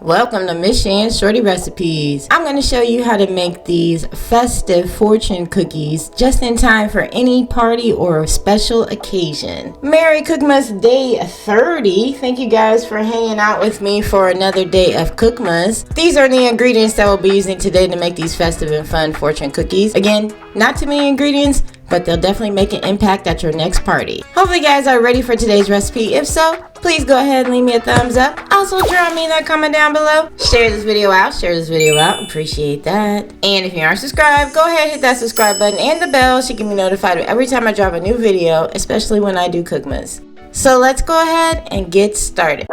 Welcome to Miss Shan's Shorty Recipes. I'm going to show you how to make these festive fortune cookies just in time for any party or special occasion. Merry COOKMAS Day 30. Thank you guys for hanging out with me for another day of COOKMAS. These are the ingredients that we'll be using today to make these festive and fun fortune cookies. Again, not too many ingredients, but they'll definitely make an impact at your next party. Hopefully you guys are ready for today's recipe. If so, please go ahead and leave me a thumbs up. Also drop me that comment down below. Share this video out, appreciate that. And if you aren't subscribed, go ahead and hit that subscribe button and the bell so you can be notified every time I drop a new video, especially when I do COOKMAS. So let's go ahead and get started.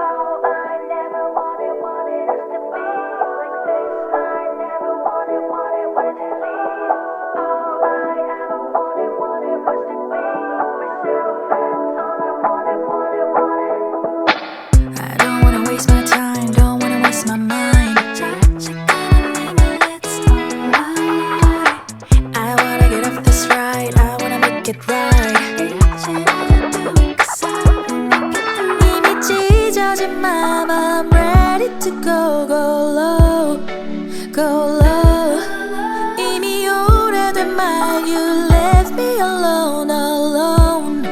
Get right. 이미 찢어진 맘, I'm ready to go low, go low. 이미 오래된 말, you left me alone, alone,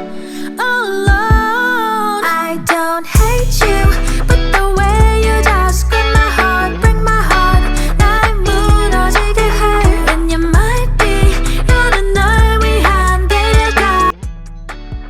alone. I don't hate you, but the way you just grip my heart, break my heart, 날 무너지게 해. And you might be 너는 널 위한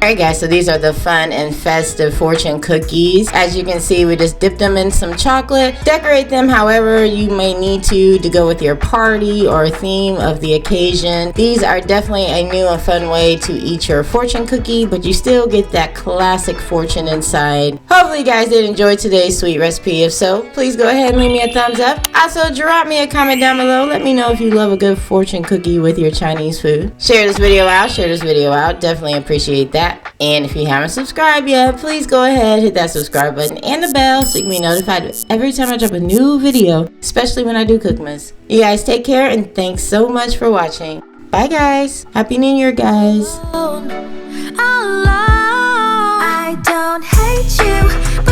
Alright guys, so these are the fun and festive fortune cookies. As you can see, we just dip them in some chocolate. Decorate them however you may need to go with your party or theme of the occasion. These are definitely a new and fun way to eat your fortune cookie, but you still get that classic fortune inside. Hopefully you guys did enjoy today's sweet recipe. If so, please go ahead and leave me a thumbs up. Also, drop me a comment down below. Let me know if you love a good fortune cookie with your Chinese food. Share this video out. Definitely appreciate that. And if you haven't subscribed yet, please go ahead, hit that subscribe button and the bell so you can be notified every time I drop a new video, especially when I do COOKMAS. You guys take care and thanks so much for watching. Bye guys. Happy New Year guys. I don't hate you.